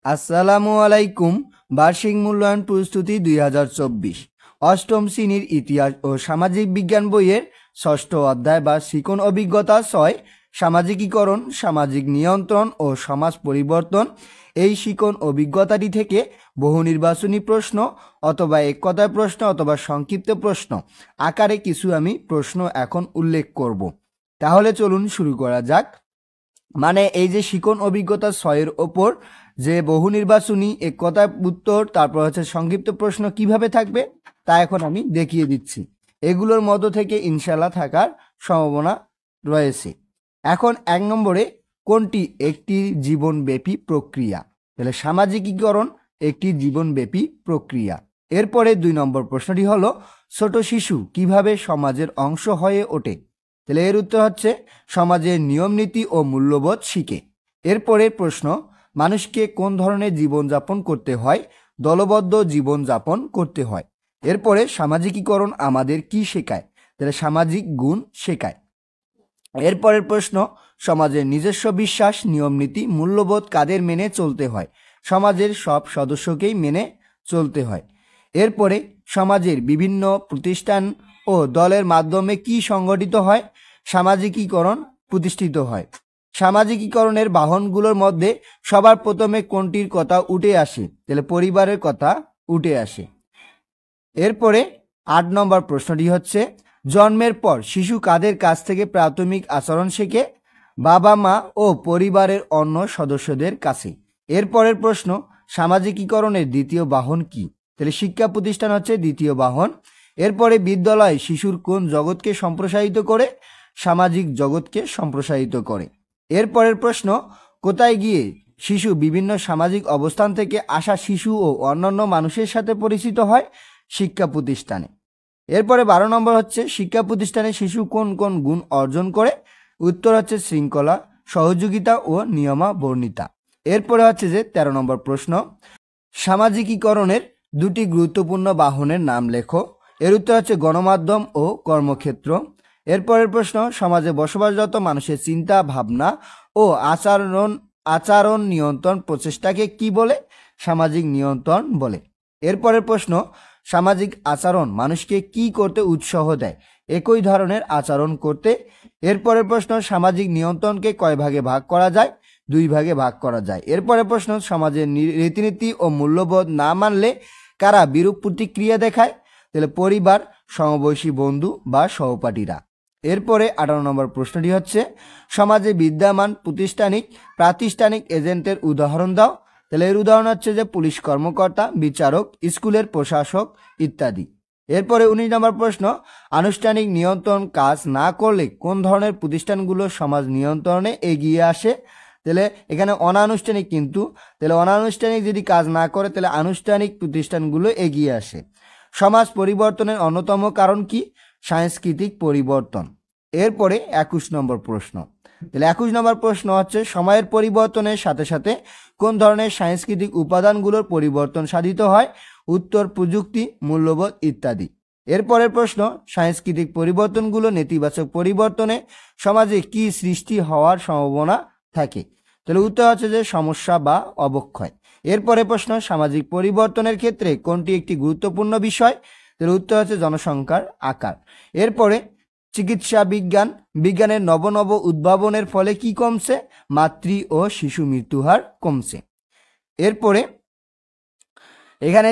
আসসালামু আলাইকুম। বার্ষিক মূল্যায়ন প্রস্তুতি 2024 অষ্টম শ্রেণীর ইতিহাস ও সামাজিক বিজ্ঞান বইয়ের ষষ্ঠ অধ্যায় বা শিকন অভিজ্ঞতা 6 সামাজিকীকরণ, সামাজিক নিয়ন্ত্রণ ও সমাজ পরিবর্তন। এই শিকন অভিজ্ঞতাটি থেকে বহু নির্বাচনী প্রশ্ন অথবা এক কথায় প্রশ্ন অথবা সংক্ষিপ্ত প্রশ্ন আকারে কিছু আমি প্রশ্ন এখন উল্লেখ করব। তাহলে চলুন শুরু করা যাক। মানে এই যে শিকন অভিজ্ঞতা 6 ওপর যে বহু নির্বাচনী এক কথায় উত্তর, তারপর হচ্ছে সংক্ষিপ্ত প্রশ্ন কিভাবে থাকবে তা এখন আমি দেখিয়ে দিচ্ছি। এগুলোর মধ্য থেকে ইনশাল্লাহ থাকার সম্ভাবনা রয়েছে। এখন 1 নম্বরে কোনটি একটি জীবনব্যাপী প্রক্রিয়া? তাহলে সামাজিকীকরণ একটি জীবনব্যাপী প্রক্রিয়া। এরপরে 2 নম্বর প্রশ্নটি হলো ছোট শিশু কিভাবে সমাজের অংশ হয়ে ওঠে? তাহলে এর উত্তর হচ্ছে সমাজের নিয়ম নীতি ও মূল্যবোধ শিখে। এরপরে প্রশ্ন মানুষকে কোন ধরনের জীবনযাপন করতে হয়? দলবদ্ধ জীবনযাপন করতে হয়। এরপরে সামাজিকীকরণ আমাদের কি শেখায়? তাহলে সামাজিক গুণ শেখায়। এরপরের প্রশ্ন সমাজের নিজস্ব বিশ্বাস, নিয়ম নীতি, মূল্যবোধ কাদের মেনে চলতে হয়? সমাজের সব সদস্যকেই মেনে চলতে হয়। এরপরে সমাজের বিভিন্ন প্রতিষ্ঠান ও দলের মাধ্যমে কি সংগঠিত হয়? সামাজিকীকরণ প্রতিষ্ঠিত হয়। সামাজিকীকরণের বাহনগুলোর মধ্যে সবার প্রথমে কোনটির কথা উঠে আসে? তাহলে পরিবারের কথা উঠে আসে। এরপরে 8 নম্বর প্রশ্নটি হচ্ছে জন্মের পর শিশু কাদের কাছ থেকে প্রাথমিক আচরণ শেখে? বাবা মা ও পরিবারের অন্য সদস্যদের কাছে। এরপরের প্রশ্ন সামাজিকীকরণের দ্বিতীয় বাহন কি? তাহলে শিক্ষা প্রতিষ্ঠান হচ্ছে দ্বিতীয় বাহন। এরপরে বিদ্যালয় শিশুর কোন জগৎকে সম্প্রসারিত করে? সামাজিক জগৎকে সম্প্রসারিত করে। এরপরের প্রশ্ন কোথায় গিয়ে শিশু বিভিন্ন সামাজিক অবস্থান থেকে আসা শিশু ও অন্যান্য মানুষের সাথে পরিচিত হয়? শিক্ষা প্রতিষ্ঠানে। এরপরে 12 নম্বর হচ্ছে শিক্ষা প্রতিষ্ঠানে শিশু কোন কোন গুণ অর্জন করে? উত্তর হচ্ছে শৃঙ্খলা, সহযোগিতা ও নিয়মাবর্ণিতা। এরপরে হচ্ছে যে 13 নম্বর প্রশ্ন সামাজিকীকরণের দুটি গুরুত্বপূর্ণ বাহনের নাম লেখো। এর উত্তর হচ্ছে গণমাধ্যম ও কর্মক্ষেত্র। এরপরের প্রশ্ন সমাজে বসবাসরত মানুষের চিন্তা ভাবনা ও আচরণ নিয়ন্ত্রণ প্রচেষ্টাকে কি বলে? সামাজিক নিয়ন্ত্রণ বলে। এরপরের প্রশ্ন সামাজিক আচরণ মানুষকে কি করতে উৎসাহ দেয়? একই ধরনের আচরণ করতে। এরপরের প্রশ্ন সামাজিক নিয়ন্ত্রণকে কয় ভাগে ভাগ করা যায়? 2 ভাগে ভাগ করা যায়। এরপরের প্রশ্ন সমাজের রীতিনীতি ও মূল্যবোধ না মানলে কারা বিরূপ প্রতিক্রিয়া দেখায়? তাহলে পরিবার, সমবয়সী বন্ধু বা সহপাঠীরা। এরপরে 18 নম্বর প্রশ্নটি হচ্ছে সমাজে বিদ্যমান প্রাতিষ্ঠানিক এজেন্টের উদাহরণ দাও। তাহলে এর উদাহরণ হচ্ছে যে পুলিশ কর্মকর্তা, বিচারক, স্কুলের প্রশাসক ইত্যাদি। এরপরে 19 নম্বর প্রশ্ন আনুষ্ঠানিক নিয়ন্ত্রণ কাজ না করলে কোন ধরনের প্রতিষ্ঠানগুলো সমাজ নিয়ন্ত্রণে এগিয়ে আসে? তাহলে এখানে অনানুষ্ঠানিক, কিন্তু তাহলে অনানুষ্ঠানিক যদি কাজ না করে তাহলে আনুষ্ঠানিক প্রতিষ্ঠানগুলো এগিয়ে আসে। সমাজ পরিবর্তনের অন্যতম কারণ কি? সাংস্কৃতিক পরিবর্তন। এরপরে 21 নম্বর প্রশ্ন তাহলে 21 নম্বর প্রশ্ন হচ্ছে সময়ের পরিবর্তনের সাথে সাথে কোন ধরনের সাংস্কৃতিক উপাদানগুলোর পরিবর্তন সাধিত হয়? উত্তর প্রযুক্তি, মূল্যবোধ ইত্যাদি। এরপরের প্রশ্ন সাংস্কৃতিক পরিবর্তনগুলো নেতিবাচক পরিবর্তনে সমাজে কি সৃষ্টি হওয়ার সম্ভাবনা থাকে? তাহলে উত্তর হচ্ছে যে সমস্যা বা অবক্ষয়। এরপরে প্রশ্ন সামাজিক পরিবর্তনের ক্ষেত্রে কোনটি একটি গুরুত্বপূর্ণ বিষয়? তাহলে উত্তর হচ্ছে জনসংখ্যার আকার। এরপরে চিকিৎসা বিজ্ঞানের নব উদ্ভাবনের ফলে কি কমছে? মাতৃ ও শিশু মৃত্যুহার কমছে। এরপরে এখানে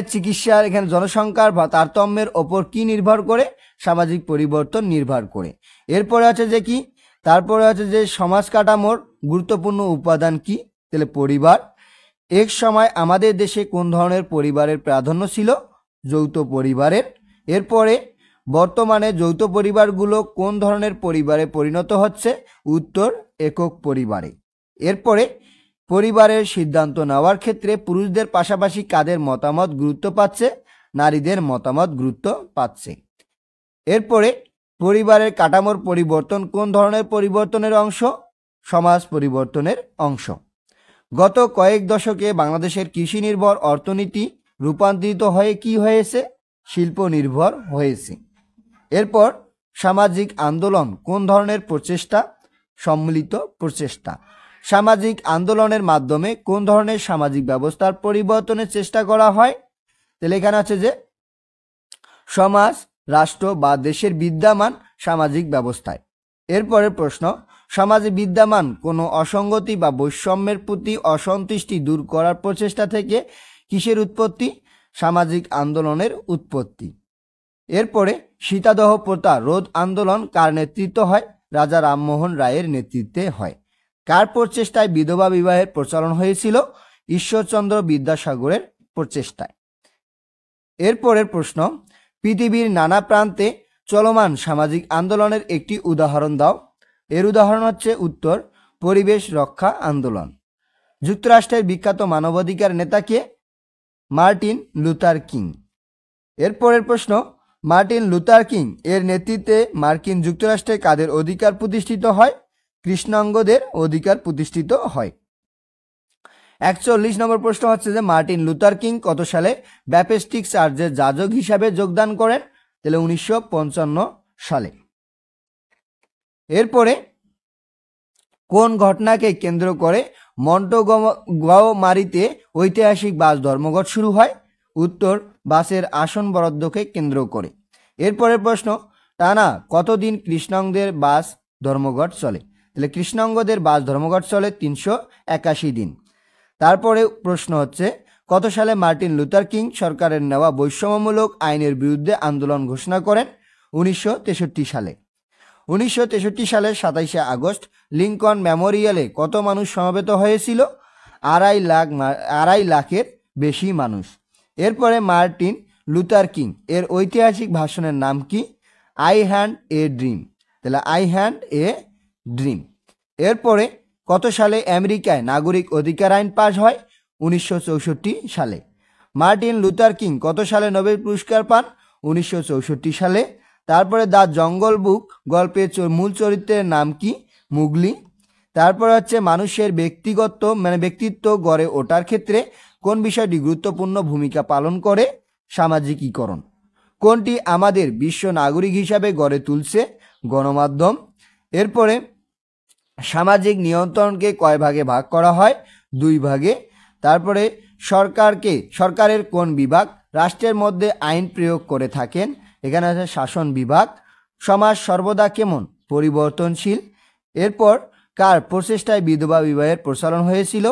জনসংখ্যার বা তারতম্যের ওপর কি নির্ভর করে? সামাজিক পরিবর্তন নির্ভর করে। এরপরে আছে যে কি তারপরে আছে যে সমাজ কাঠামোর গুরুত্বপূর্ণ উপাদান কি? তাহলে পরিবার। এক সময় আমাদের দেশে কোন ধরনের পরিবারের প্রাধান্য ছিল? যৌথ পরিবারের। এরপরে বর্তমানে যৌথ পরিবারগুলো কোন ধরনের পরিবারে পরিণত হচ্ছে? উত্তর একক পরিবারে। এরপরে পরিবারের সিদ্ধান্ত নেওয়ার ক্ষেত্রে পুরুষদের পাশাপাশি কাদের মতামত গুরুত্ব পাচ্ছে? নারীদের মতামত গুরুত্ব পাচ্ছে। এরপরে পরিবারের কাঠামোর পরিবর্তন কোন ধরনের পরিবর্তনের অংশ? সমাজ পরিবর্তনের অংশ। গত কয়েক দশকে বাংলাদেশের কৃষি নির্ভর অর্থনীতি রূপান্তরিত হয়ে কি হয়েছে? শিল্প নির্ভর হয়েছে। এরপর সামাজিক আন্দোলন কোন ধরনের প্রচেষ্টা? সম্মিলিত প্রচেষ্টা। সামাজিক আন্দোলনের মাধ্যমে কোন ধরনের সামাজিক ব্যবস্থার পরিবর্তনের চেষ্টা করা হয়? তাহলে এখানে আছে যে সমাজ, রাষ্ট্র বা দেশের বিদ্যমান সামাজিক ব্যবস্থায়। এরপরের প্রশ্ন, সমাজে বিদ্যমান কোনো অসঙ্গতি বা বৈষম্যের প্রতি অসন্তুষ্টি দূর করার প্রচেষ্টা থেকে কিসের উৎপত্তি? সামাজিক আন্দোলনের উৎপত্তি। এরপরে সীতাদহ প্রথা রোধ আন্দোলন কার নেতৃত্ব হয়? রাজা রামমোহন রায়ের নেতৃত্বে হয়। কার প্রচেষ্টায় বিধবা বিবাহের প্রচলন হয়েছিল? ঈশ্বরচন্দ্র বিদ্যাসাগরের প্রচেষ্টায়। এরপরের প্রশ্ন, পৃথিবীর নানা প্রান্তে চলমান সামাজিক আন্দোলনের একটি উদাহরণ দাও। এর উদাহরণ হচ্ছে উত্তর, পরিবেশ রক্ষা আন্দোলন। যুক্তরাষ্ট্রের বিখ্যাত মানবাধিকার নেতা কে? Martin Luther king. এরপরের প্রশ্ন, মার্টিন লুথার কিং এর নেতৃত্বে মার্কিন যুক্তরাষ্ট্রে কাদের অধিকার প্রতিষ্ঠিত হয়? কৃষ্ণাঙ্গদের অধিকার প্রতিষ্ঠিত হয়। 41 নম্বর প্রশ্ন হচ্ছে যে মার্টিন লুথার কিং কত সালে ব্যাপটিস্ট চার্চের যাজক হিসাবে যোগদান করেন? তাহলে 1955 সালে। এরপরে কোন ঘটনাকে কেন্দ্র করে মন্টগোমারিতে ঐতিহাসিক বাস ধর্মঘট শুরু হয়? উত্তর, বাসের আসন বরাদ্দকে কেন্দ্র করে। এরপরের প্রশ্ন, টানা কতদিন কৃষ্ণাঙ্গদের বাস ধর্মঘট চলে? তাহলে কৃষ্ণাঙ্গদের বাস ধর্মঘট চলে 381 দিন। তারপরে প্রশ্ন হচ্ছে, কত সালে মার্টিন লুথার কিং সরকারের নেওয়া বৈষম্যমূলক আইনের বিরুদ্ধে আন্দোলন ঘোষণা করেন? 1963 সালে। 1963 সালের 27শে আগস্ট লিঙ্কন মেমোরিয়ালে কত মানুষ সমবেত হয়েছিল? 2.5 লাখের বেশি মানুষ। এরপরে মার্টিন লুথার কিং এর ঐতিহাসিক ভাষণের নাম কি? I had a dream. তাহলে আই হ্যাড এ ড্রিম। এরপরে কত সালে আমেরিকায় নাগরিক অধিকার আইন পাশ হয়? 1964 সালে। মার্টিন লুথার কিং কত সালে নোবেল পুরস্কার পান? 1964 সালে। তারপরে দ্য জঙ্গল বুক গল্পের মূল চরিত্রের নাম কি? মুগলি। তারপরে হচ্ছে মানুষের ব্যক্তিত্ব গড়ে ওঠার ক্ষেত্রে কোন বিষয়টি গুরুত্বপূর্ণ ভূমিকা পালন করে? সামাজিকীকরণ। কোনটি আমাদের বিশ্ব নাগরিক হিসাবে গড়ে তুলছে? গণমাধ্যম। এরপরে সামাজিক নিয়ন্ত্রণকে কয় ভাগে ভাগ করা হয়? 2 ভাগে। তারপরে সরকারের কোন বিভাগ রাষ্ট্রের মধ্যে আইন প্রয়োগ করে থাকেন? এখানে আছে শাসন বিভাগ। সমাজ সর্বদা কেমন? পরিবর্তনশীল। এরপর কার প্রচেষ্টায় বিধবা বিবাহের প্রচলন হয়েছিল?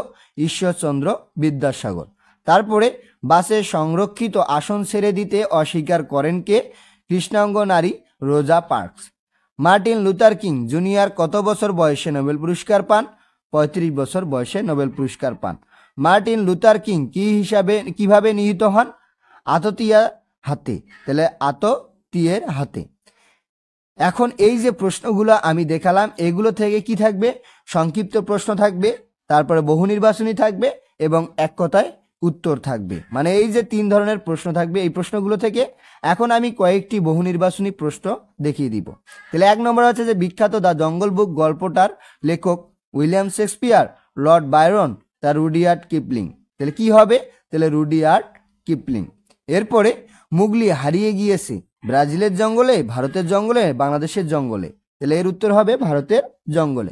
ঈশ্বরচন্দ্র বিদ্যাসাগর। তারপরে বাসে সংরক্ষিত আসন ছেড়ে দিতে অস্বীকার করেন কে? কৃষ্ণাঙ্গ নারী রোজা parks. Martin Luther King junior কত বছর বয়সে নোবেল পুরস্কার পান? 35 বছর বয়সে নোবেল পুরস্কার পান। মার্টিন লুথার কিং কিভাবে নিহত হন? আততায়ীর হাতে। তাহলে আততায়ীর হাতে। এখন এই যে প্রশ্নগুলো আমি দেখালাম এগুলো থেকে কি থাকবে? সংক্ষিপ্ত প্রশ্ন থাকবে, তারপরে বহু নির্বাচনী থাকবে এবং এক কথায় উত্তর থাকবে। মানে এই যে 3 ধরনের প্রশ্ন থাকবে এই প্রশ্নগুলো থেকে এখন আমি কয়েকটি বহু নির্বাচনী প্রশ্ন দেখিয়ে দিব। তাহলে 1 নম্বর হচ্ছে যে বিখ্যাত দ্য জঙ্গল বুক গল্পটার লেখক উইলিয়াম শেক্সপিয়ার, লর্ড বায়রন, তার রুডিয়ার্ড কিপলিং। তাহলে কি হবে? তাহলে রুডিয়ার্ড কিপলিং। এরপরে মুগলি হারিয়ে গিয়েছে ব্রাজিলের জঙ্গলে, ভারতের জঙ্গলে, বাংলাদেশের জঙ্গলে। তাহলে এর উত্তর হবে ভারতের জঙ্গলে।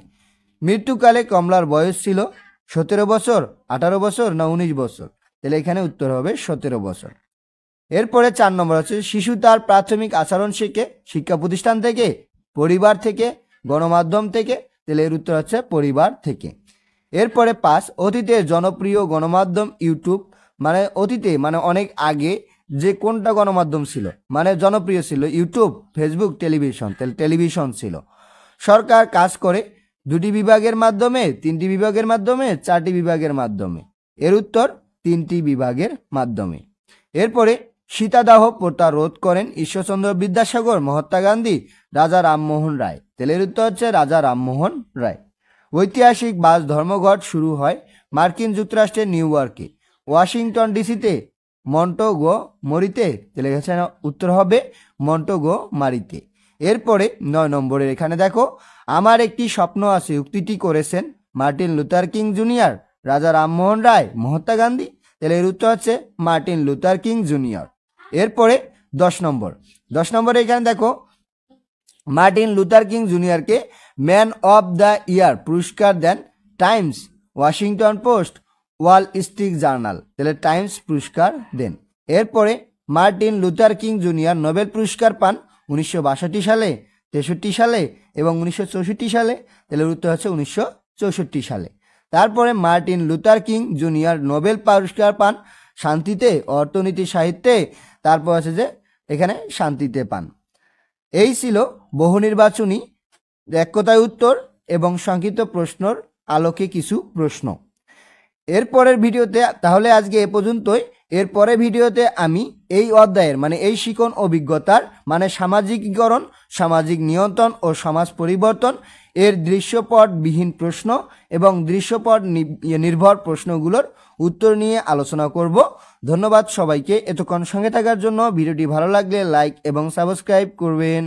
মৃত্যুকালে কমলার বয়স ছিল 17 বছর, 18 বছর না 19 বছর? তাহলে এখানে উত্তর হবে 17 বছর। এরপরে 4 নম্বর হচ্ছে শিশু তার প্রাথমিক আচরণ শেখে শিক্ষা প্রতিষ্ঠান থেকে, পরিবার থেকে, গণমাধ্যম থেকে? তাহলে এর উত্তর হচ্ছে পরিবার থেকে। এরপরে 5 অতীতের জনপ্রিয় গণমাধ্যম ইউটিউব। মানে অতীতে মানে অনেক আগে যে কোনটা গণমাধ্যম ছিল মানে জনপ্রিয় ছিল? YouTube, Facebook, television. তাহলে টেলিভিশন ছিল। সরকার কাজ করে 2টি বিভাগের মাধ্যমে, 3টি বিভাগের মাধ্যমে, 4টি বিভাগের মাধ্যমে? এর উত্তর 3টি বিভাগের মাধ্যমে। এরপরে সীতাদাহ প্রথা রোধ করেন ঈশ্বরচন্দ্র বিদ্যাসাগর, মহাত্মা গান্ধী, রাজা রামমোহন রায়? তাহলে এর উত্তর হচ্ছে রাজা রামমোহন রায়। ঐতিহাসিক বাস ধর্মঘট শুরু হয় মার্কিন যুক্তরাষ্ট্রের নিউ ইয়র্কে, ওয়াশিংটন ডিসিতে, মন্টগোমারিতে? তাহলে এখানে উত্তর হবে মন্টগোমারিতে। এরপরে 9 নম্বরের এখানে দেখো, আমার একটি স্বপ্ন আছে উক্তিটি করেছেন মার্টিন লুথার কিং জুনিয়র, রাজা রামমোহন রায়, মহাত্মা গান্ধী? তাহলে এর উত্তর হচ্ছে মার্টিন লুথার কিং জুনিয়র। এরপরে 10 নম্বরে এখানে দেখো, মার্টিন লুথার কিং জুনিয়রকে ম্যান অফ দ্য ইয়ার পুরস্কার দেন Times, Washington Post, Wall Street Journal. তাহলে টাইমস পুরস্কার দেন। এরপরে Martin Luther King junior Nobel পুরস্কার পান 1962 সালে, 63 সালে এবং 1964 সালে। তাহলে উত্তর হচ্ছে 1964 সালে। তারপরে Martin Luther King junior Nobel পুরস্কার পান শান্তিতে, অর্থনীতি, সাহিত্যে, তারপর আছে যে এখানে শান্তিতে পান। এই ছিল বহু নির্বাচনী, এক কথায় উত্তর এবং সংক্ষিপ্ত প্রশ্নর আলোকে কিছু প্রশ্ন। এরপরের ভিডিওতে তাহলে আজকে এ পর্যন্তই। এরপরের ভিডিওতে আমি এই অধ্যায়ের মানে এই শিখন অভিজ্ঞতার মানে সামাজিকীকরণ, সামাজিক নিয়ন্ত্রণ ও সমাজ পরিবর্তন এর দৃশ্যপটবিহীন প্রশ্ন এবং দৃশ্যপট নির্ভর প্রশ্নগুলোর উত্তর নিয়ে আলোচনা করব। ধন্যবাদ সবাইকে এতক্ষণ সঙ্গে থাকার জন্য। ভিডিওটি ভালো লাগলে লাইক এবং সাবস্ক্রাইব করবেন।